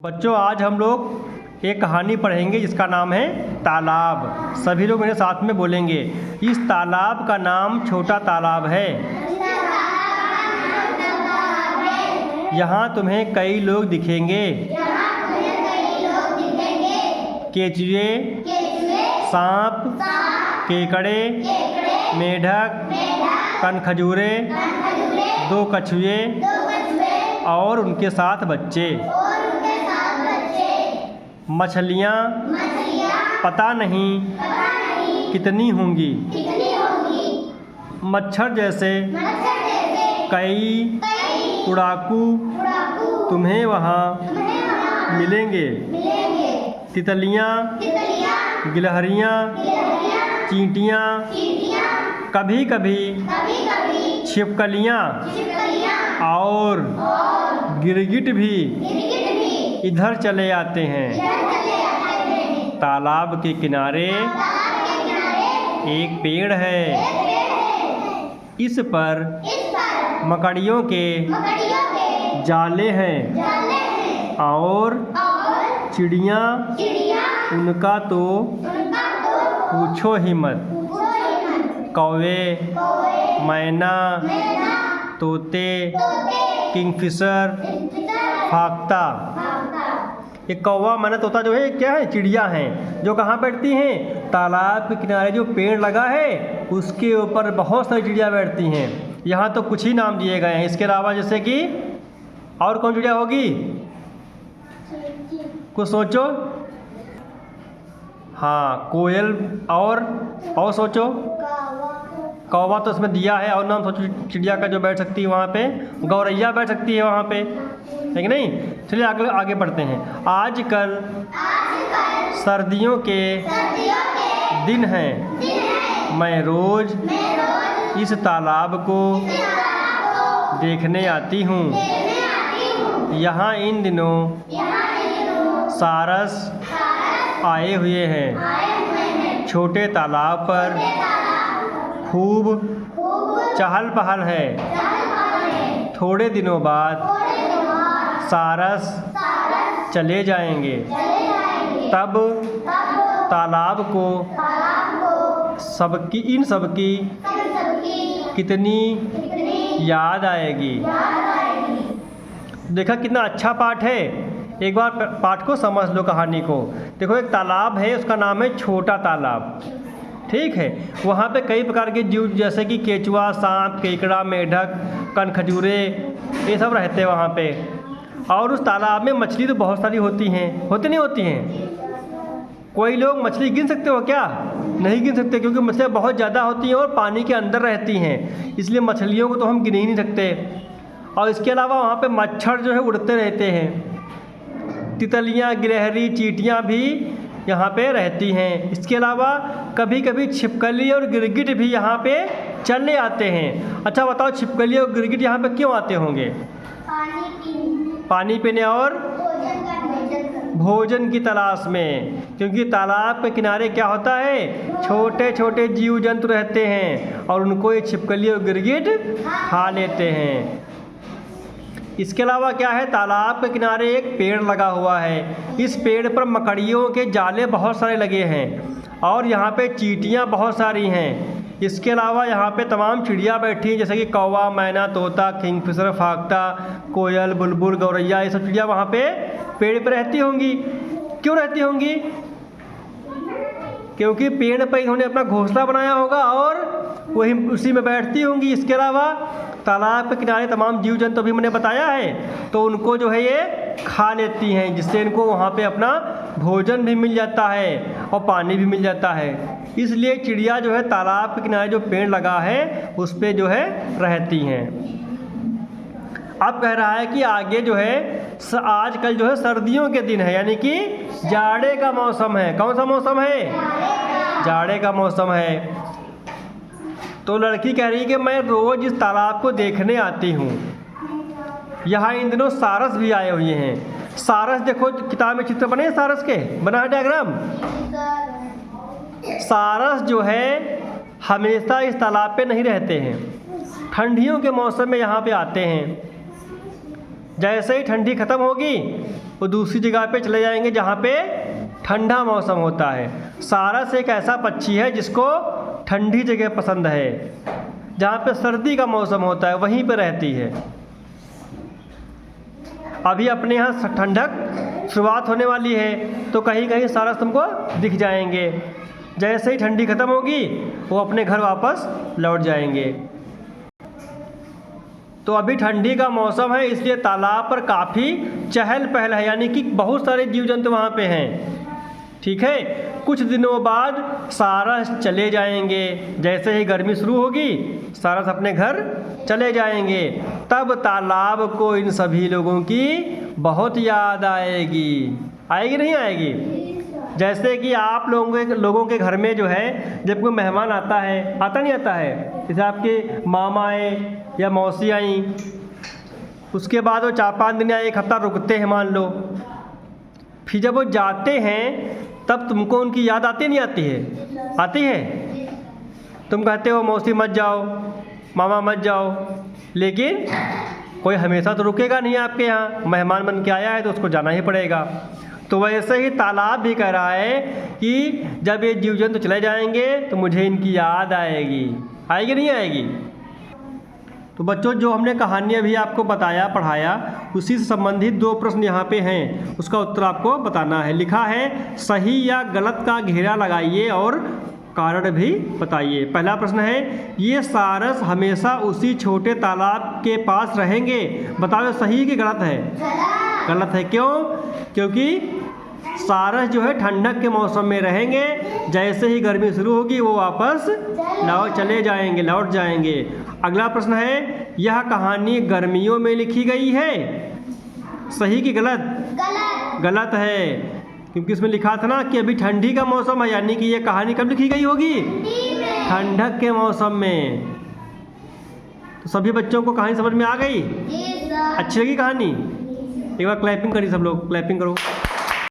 बच्चों, आज हम लोग एक कहानी पढ़ेंगे जिसका नाम है तालाब। सभी लोग मेरे साथ में बोलेंगे, इस तालाब का नाम छोटा तालाब है। यहाँ तुम्हें कई लोग दिखेंगे। केचुए, सांप, केकड़े, मेढक, कनखजूरे, 2 कछुए और उनके साथ बच्चे। मछलियाँ पता नहीं कितनी होंगी। मच्छर जैसे कई उड़ाकू तुम्हें वहाँ मिलेंगे। तितलियाँ, गिलहरियाँ, चींटियाँ, कभी कभी छिपकलियाँ और गिरगिट भी इधर चले आते हैं। तालाब के किनारे एक पेड़ है। इस पर मकड़ियों के जाले हैं और चिड़ियाँ उनका तो पूछो ही मत। कौवे, मैना, तोते, किंगफिशर, फाख्ता। ये कौवा, मैना, तोता जो है क्या है? चिड़िया हैं जो कहाँ बैठती हैं? तालाब के किनारे जो पेड़ लगा है उसके ऊपर बहुत सारी चिड़िया बैठती हैं। यहाँ तो कुछ ही नाम दिए गए हैं, इसके अलावा जैसे कि और कौन चिड़िया होगी? कुछ सोचो। हाँ, कोयल और सोचो। कौवा तो इसमें दिया है, और नाम सोचो चिड़िया का जो बैठ सकती है वहाँ पे। गौरैया बैठ सकती है वहाँ पे, है कि नहीं? चलिए आगे बढ़ते हैं। आजकल सर्दियों के दिन हैं। मैं रोज इस तालाब को देखने आती हूँ। यहाँ इन दिनों सारस आए हुए हैं। छोटे तालाब पर खूब चहल पहल है। थोड़े दिनों बाद सारस चले जाएंगे। तब तालाब को इन सबकी कितनी याद आएगी। देखा कितना अच्छा पाठ है। एक बार पाठ को समझ लो, कहानी को। देखो, एक तालाब है, उसका नाम है छोटा तालाब। ठीक है, वहाँ पे कई प्रकार के जीव जैसे कि केचुआ, सांप, केकड़ा, मेढक, कनखजूरे, ये सब रहते हैं वहाँ पे। और उस तालाब में मछली तो बहुत सारी होती हैं। होती नहीं होती हैं? कोई लोग मछली गिन सकते हो क्या? नहीं गिन सकते, क्योंकि मछलियाँ बहुत ज़्यादा होती हैं और पानी के अंदर रहती हैं, इसलिए मछलियों को तो हम गिन ही नहीं सकते। और इसके अलावा वहाँ पे मच्छर जो है उड़ते रहते हैं। तितलियाँ, गिलहरी, चींटियाँ भी यहाँ पे रहती हैं। इसके अलावा कभी कभी छिपकली और गिरगिट भी यहाँ पे चलने आते हैं। अच्छा बताओ, छिपकली और गिरगिट यहाँ पे क्यों आते होंगे? पानी पीने और भोजन की तलाश में। क्योंकि तालाब के किनारे क्या होता है? छोटे छोटे जीव जंतु रहते हैं और उनको ये छिपकली और गिरगिट खा लेते हैं। इसके अलावा क्या है? तालाब के किनारे एक पेड़ लगा हुआ है। इस पेड़ पर मकड़ियों के जाले बहुत सारे लगे हैं और यहाँ पे चींटियाँ बहुत सारी हैं। इसके अलावा यहाँ पे तमाम चिड़िया बैठी हैं, जैसे कि कौवा, मैना, तोता, किंगफिशर, फाख्ता, कोयल, बुलबुल, गौरैया। ये सब चिड़िया वहाँ पे पेड़ पर रहती होंगी। क्यों रहती होंगी? क्योंकि पेड़ पर इन्होंने अपना घोंसला बनाया होगा और वही उसी में बैठती होंगी। इसके अलावा तालाब के किनारे तमाम जीव जंतु भी मैंने बताया है, तो उनको जो है ये खा लेती हैं, जिससे इनको वहाँ पे अपना भोजन भी मिल जाता है और पानी भी मिल जाता है। इसलिए चिड़िया जो है तालाब के किनारे जो पेड़ लगा है उस पे जो है रहती हैं। अब कह रहा है कि आगे जो है आजकल जो है सर्दियों के दिन है, यानी कि जाड़े का मौसम है। कौन सा मौसम है? जाड़े का मौसम है। तो लड़की कह रही है कि मैं रोज़ इस तालाब को देखने आती हूँ। यहाँ इन दिनों सारस भी आए हुए हैं। सारस देखो, किताब में चित्र बने हैं सारस के, बना है डायग्राम। सारस जो है हमेशा इस तालाब पे नहीं रहते हैं, ठंडियों के मौसम में यहाँ पे आते हैं। जैसे ही ठंडी ख़त्म होगी वो दूसरी जगह पे चले जाएंगे जहाँ पे ठंडा मौसम होता है। सारस एक ऐसा पक्षी है जिसको ठंडी जगह पसंद है, जहाँ पे सर्दी का मौसम होता है वहीं पे रहती है। अभी अपने यहाँ ठंडक शुरुआत होने वाली है, तो कहीं कहीं सारस तुमको दिख जाएंगे। जैसे ही ठंडी ख़त्म होगी वो अपने घर वापस लौट जाएंगे। तो अभी ठंडी का मौसम है, इसलिए तालाब पर काफ़ी चहल पहल है, यानी कि बहुत सारे जीव जंतु वहाँ पे हैं। ठीक है, कुछ दिनों बाद सारस चले जाएंगे। जैसे ही गर्मी शुरू होगी सारस अपने घर चले जाएंगे। तब तालाब को इन सभी लोगों की बहुत याद आएगी। आएगी नहीं आएगी? जैसे कि आप लोगों के घर में जो है जब कोई मेहमान आता है, आता नहीं आता है, जैसे आपके मामा आए या मौसी आई, उसके बाद वो 4-5 दिन या 1 हफ्ता रुकते हैं मान लो। फिर जब वो जाते हैं तब तुमको उनकी याद आती नहीं आती है? आती है। तुम कहते हो मौसी मत जाओ, मामा मत जाओ, लेकिन कोई हमेशा तो रुकेगा नहीं आपके यहाँ। मेहमान बन के आया है तो उसको जाना ही पड़ेगा। तो वैसे ही तालाब भी कह रहा है कि जब ये जीव जंतु चले जाएंगे तो मुझे इनकी याद आएगी। आएगी नहीं आएगी? तो बच्चों, जो हमने कहानी अभी आपको बताया पढ़ाया, उसी से संबंधित 2 प्रश्न यहाँ पे हैं, उसका उत्तर आपको बताना है। लिखा है सही या गलत का घेरा लगाइए और कारण भी बताइए। पहला प्रश्न है, ये सारस हमेशा उसी छोटे तालाब के पास रहेंगे। बताओ सही कि गलत है? गलत है। क्यों? क्योंकि सारस जो है ठंडक के मौसम में रहेंगे। जैसे ही गर्मी शुरू होगी वो वापस चले जाएंगे, लौट जाएंगे। अगला प्रश्न है, यह कहानी गर्मियों में लिखी गई है। सही कि गलत? गलत है, क्योंकि इसमें लिखा था ना कि अभी ठंडी का मौसम है, यानी कि ये कहानी कब लिखी गई होगी? ठंडक के मौसम में। तो सभी बच्चों को कहानी समझ में आ गई? अच्छी लगी कहानी? एक बार क्लैपिंग करिए सब लोग, क्लैपिंग करो।